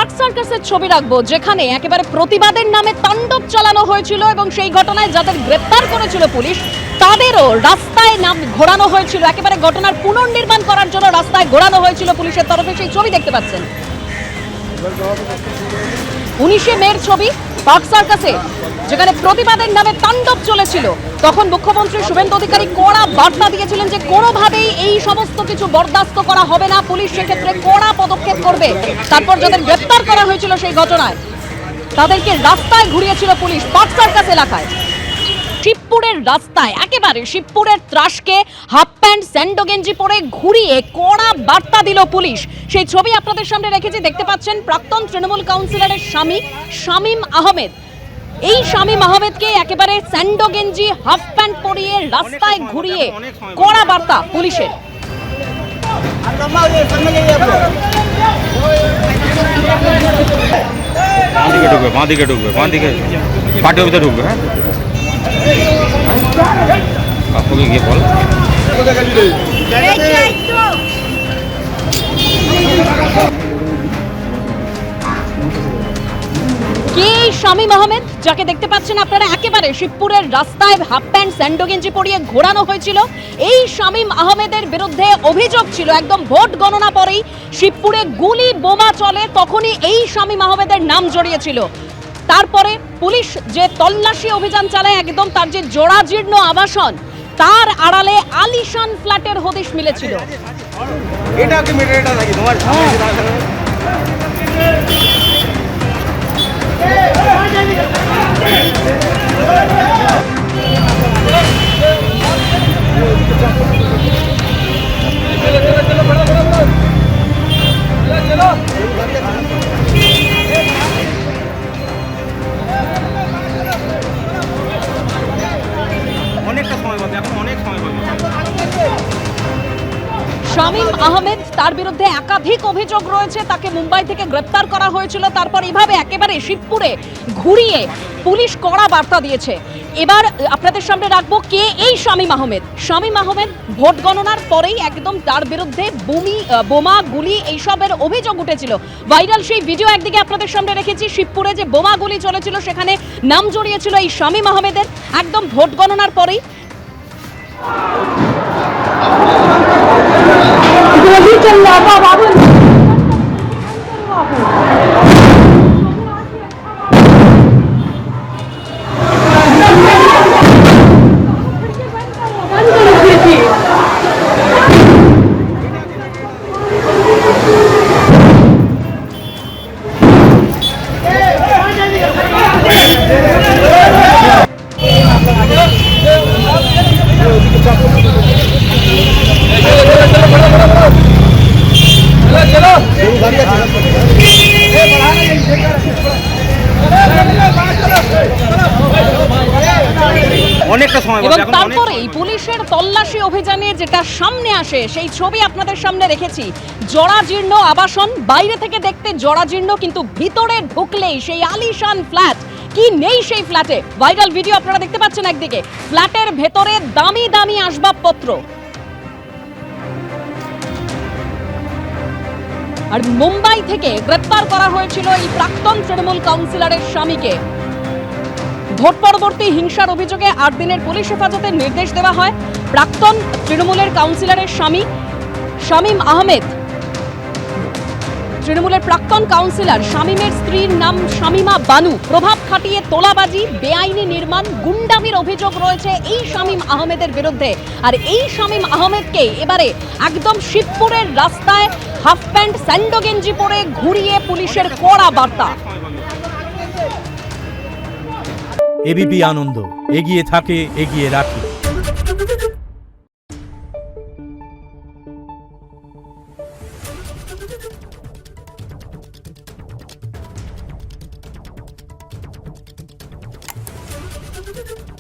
Park সার্কাসের ছবি রাখবো, যেখানে একেবারে প্রতিবাদের নামে তাণ্ডব চালানো হয়েছিল এবং সেই ঘটনায় যাদের গ্রেপ্তার করেছিল পুলিশ তাদেরও রাস্তায় নাম ঘোরানো হয়েছিল। একেবারে ঘটনার পুনর্নির্মাণ করার জন্য রাস্তায় ঘোরানো হয়েছিল পুলিশের তরফে। সেই ছবি দেখতে পাচ্ছেন 19শে মের ছবি পার্ক সার্কাসে, যেখানে প্রতিবাদের নামে তাণ্ডব চলেছিল। তখন মুখ্যমন্ত্রী শুভেন্দু অধিকারী কড়া বার্তা দিয়েছিলেন যে কোনোভাবেই এই সমস্ত কিছু বরদাস্ত করা হবে না, পুলিশ সেক্ষেত্রে কড়া পদক্ষেপ করবে। তারপর যাদের গ্রেপ্তার করা হয়েছিল সেই ঘটনায় তাদেরকে রাস্তায় ঘুরিয়েছিল পুলিশ পার্ক সার্কাস এলাকায়। শিবপুরের রাস্তায় একেবারে শিবপুরের ত্রাসকে হাফ প্যান্ট স্যান্ডো গেঞ্জি পরে ঘুরিয়ে কড়া বার্তা দিল পুলিশ। সেই ছবি আপনাদের সামনে রেখেছি, দেখতে পাচ্ছেন প্রাক্তন তৃণমূল কাউন্সিলরের স্বামী শামীম আহমেদ। এই শামীম আহমেদকে একেবারে স্যান্ডো গেঞ্জি হাফ প্যান্ট পরিয়ে রাস্তায় ঘুরিয়ে কড়া বার্তা পুলিশের। বাঁ দিকে পার্টির ভিতরে ঢুকবে। হ্যাঁ বাপুকে গিয়ে বল। কে শামীম আহমেদ, যাকে দেখতে পাচ্ছেন আপনারা একেবারে শিবপুরের রাস্তায় হাফ প্যান্ট স্যান্ডো গেঞ্জি পরিয়ে ঘোরানো হয়েছিল? এই শামীম আহমেদের বিরুদ্ধে অভিযোগ ছিল একদম ভোট গণনা পরেই শিবপুরে গুলি বোমা চলে, তখনই এই শামীম আহমেদের নাম জড়িয়েছিল। তারপরে পুলিশ যে তল্লাশি অভিযান চালায়, একদম তার যে জরাজীর্ণ আবাসন তার আড়ালে আলিশান ফ্ল্যাটের হদিশ মিলেছিল। শামীম আহমেদ, তার বিরুদ্ধে একাধিক অভিযোগ রয়েছে, তাকে মুম্বাই থেকে গ্রেপ্তার করা হয়েছিল। তারপর এভাবে একেবারে শিবপুরে ঘুরিয়ে পুলিশ কড়া বার্তা দিয়েছে। এবার আপনাদের সামনে রাখবো কে এই শামীম আহমেদ। শামীম আহমেদ ভোট গণনার পরেই একদম তার বিরুদ্ধে বোমা গুলি এইসবের অভিযোগ উঠেছিল। ভাইরাল সেই ভিডিও একদিকে আপনাদের সামনে রেখেছি, শিবপুরে যে বোমা গুলি চলেছিল সেখানে নাম জড়িয়েছিল এই শামীম আহমেদের একদম ভোট গণনার পরেই। এবং তারপরেই পুলিশের তল্লাশি অভিযানে যেটা সামনে আসে সেই ছবি আপনাদের সামনে রেখেছি। জরাজীর্ণ আবাসন, বাইরে থেকে দেখতে জরাজীর্ণ, কিন্তু ভিতরে ঢুকলেই সেই আলিশান ফ্ল্যাট। কি নেই সেই ফ্ল্যাটে? ভাইরাল ভিডিও আপনারা দেখতে পাচ্ছেন একদিকে, ফ্ল্যাটের ভেতরে দামি দামি আসবাবপত্র। আর মুম্বাই থেকে গ্রেপ্তার করা হয়েছিল এই প্রাক্তন তৃণমূল কাউন্সিলরের স্বামীকে। ভোট পরবর্তী হিংসার অভিযোগে 8 দিনের পুলিশ হেফাজতের নির্দেশ দেওয়া হয়। প্রাক্তন তৃণমূলের কাউন্সিলরের স্বামী শামীম আহমেদ, তৃণমূলের প্রাক্তন কাউন্সিলর শামীমের স্ত্রীর নাম শামীমা বানু। প্রভাব খাটিয়ে তোলাবাজি, বেআইনি নির্মাণ, গুন্ডামির অভিযোগ রয়েছে এই শামীম আহমেদের বিরুদ্ধে। আর এই শামীম আহমেদকে এবারে একদম শিবপুরের রাস্তায় হাফ প্যান্ট স্যান্ডো গেঞ্জি পরে ঘুরিয়ে পুলিশের কড়া বার্তা। এবিপি আনন্দ, এগিয়ে থাকে, এগিয়ে রাখে। Thank you.